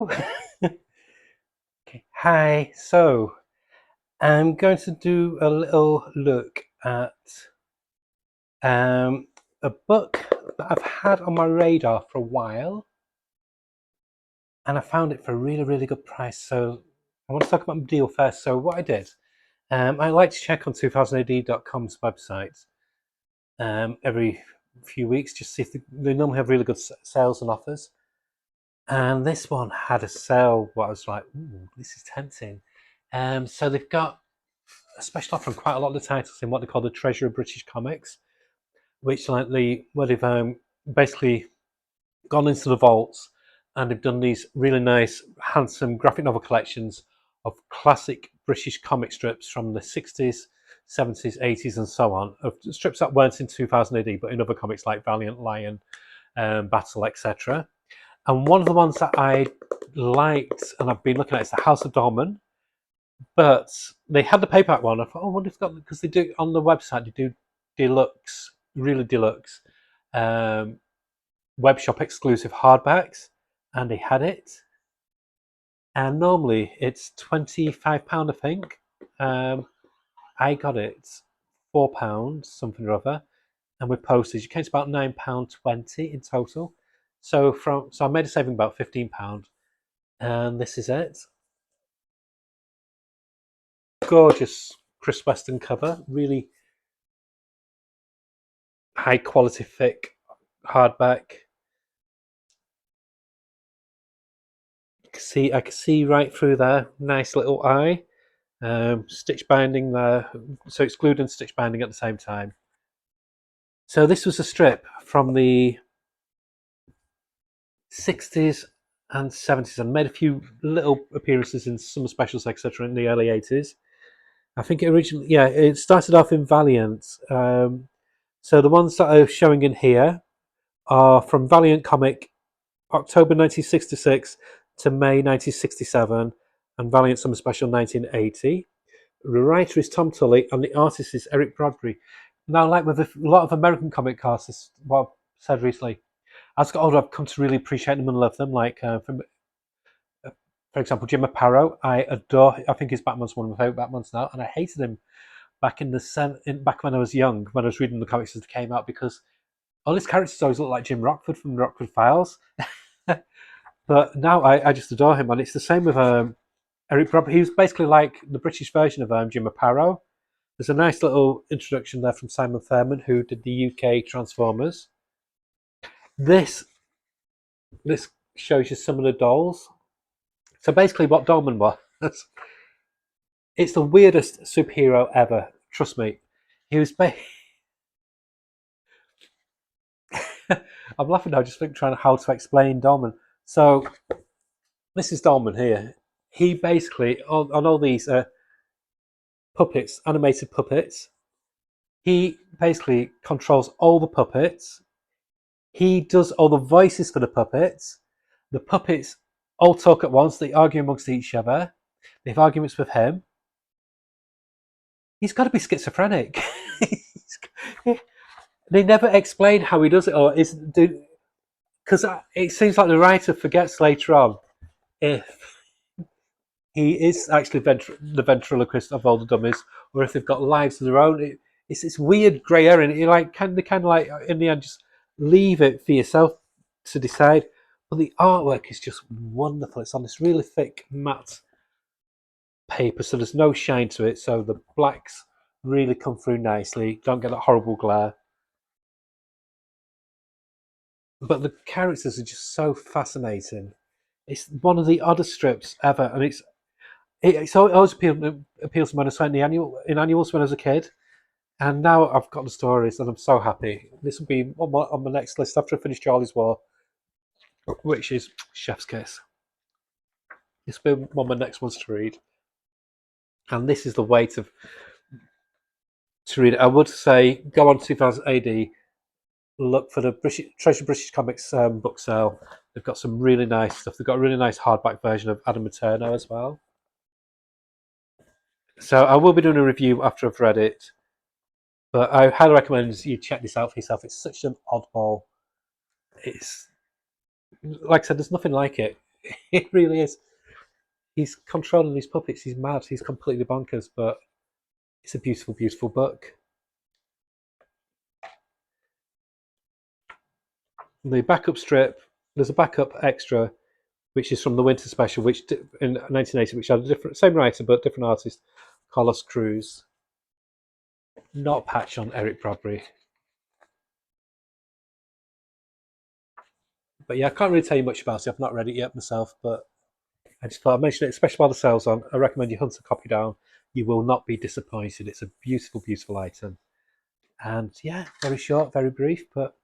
Okay. Hi, so I'm going to do a little look at um, a book that I've had on my radar for a while, and I found it for a really, really good price. So I want to talk about the deal first. So what I did, I like to check on 2000AD.com's website every few weeks, just see if they normally have really good sales and offers. And this one had a sale. What I was like, ooh, this is tempting. So they've got a special offer on quite a lot of the titles in what they call the Treasure of British Comics, which like where they've basically gone into the vaults and they've done these really nice, handsome graphic novel collections of classic British comic strips from the 60s, 70s, 80s, and so on, of strips that weren't in 2000 AD, but in other comics like Valiant, Lion, Battle, etc. And one of the ones that I liked and I've been looking at is the House of Dolmann, but they had the paperback one. I thought, oh, I wonder if got, because they do on the website, they do deluxe, really deluxe, um, webshop exclusive hardbacks, and they had it. And normally it's £25, I think. Um, I got it £4, something or other, and with postage, it came to about £9.20 in total. So I made a saving about £15, and this is it. Gorgeous Chris Weston cover, really high quality, thick hardback. I can see right through there. Nice little eye. Stitch binding there, so it's glued and stitch binding at the same time. So this was a strip from the 60s and 70s, and made a few little appearances in summer specials, etc., in the early 80s. I think it originally, yeah, it started off in Valiant. So the ones that are showing in here are from Valiant Comic October 1966 to May 1967, and Valiant Summer Special 1980. The writer is Tom Tully, and the artist is Eric Bradbury. Now, like with a lot of American comic artists, what I've said recently, as I got older, I've come to really appreciate them and love them. Like, for example, Jim Aparo, I adore. I think his Batman's one of my favorite Batmans now, and I hated him back when I was young, when I was reading the comics as they came out, because all his characters always look like Jim Rockford from the Rockford Files. But now I just adore him, and it's the same with Eric Bradbury. He was basically like the British version of Jim Aparo. There's a nice little introduction there from Simon Thurman, who did the UK Transformers. This this shows you some of the dolls. So basically, what Dolman was, it's the weirdest superhero ever. Trust me. He was. I'm laughing now, just trying how to explain Dolman. So this is Dolman here. He basically on all these puppets, animated puppets. He basically controls all the puppets. He does all the voices for the puppets. The puppets all talk at once. They argue amongst each other. They have arguments with him. He's got to be schizophrenic. They never explain how he does it, or is because it seems like the writer forgets later on if he is actually the ventriloquist of all the dummies, or if they've got lives of their own. It's this weird grey area, and you like kind of like in the end just leave it for yourself to decide. But the artwork is just wonderful. It's on this really thick matte paper, so there's no shine to it. So the blacks really come through nicely. Don't get that horrible glare. But the characters are just so fascinating. It's one of the oddest strips ever, and it's always appeals to me when I saw it in annuals when I was a kid. And now I've got the stories, and I'm so happy. This will be on my next list after I finish Charlie's War, which is Chef's Kiss. This will be one of my next ones to read, and this is the way to read it. I would say go on 2000 AD, look for the Treasure British Comics book sale. They've got some really nice stuff. They've got a really nice hardback version of Adam Materno as well. So I will be doing a review after I've read it, but I highly recommend you check this out for yourself. It's such an oddball. It's like I said, there's nothing like it. It really is. He's controlling these puppets. He's mad. He's completely bonkers, but it's a beautiful, beautiful book. The backup strip, there's a backup extra, which is from the Winter Special, which in 1980, which had a different, same writer but different artist, Carlos Cruz. Not a patch on Eric Bradbury. But yeah, I can't really tell you much about it. I've not read it yet myself, but I just thought I'd mention it, especially while the sale's on. I recommend you hunt a copy down. You will not be disappointed. It's a beautiful, beautiful item. And yeah, very short, very brief, but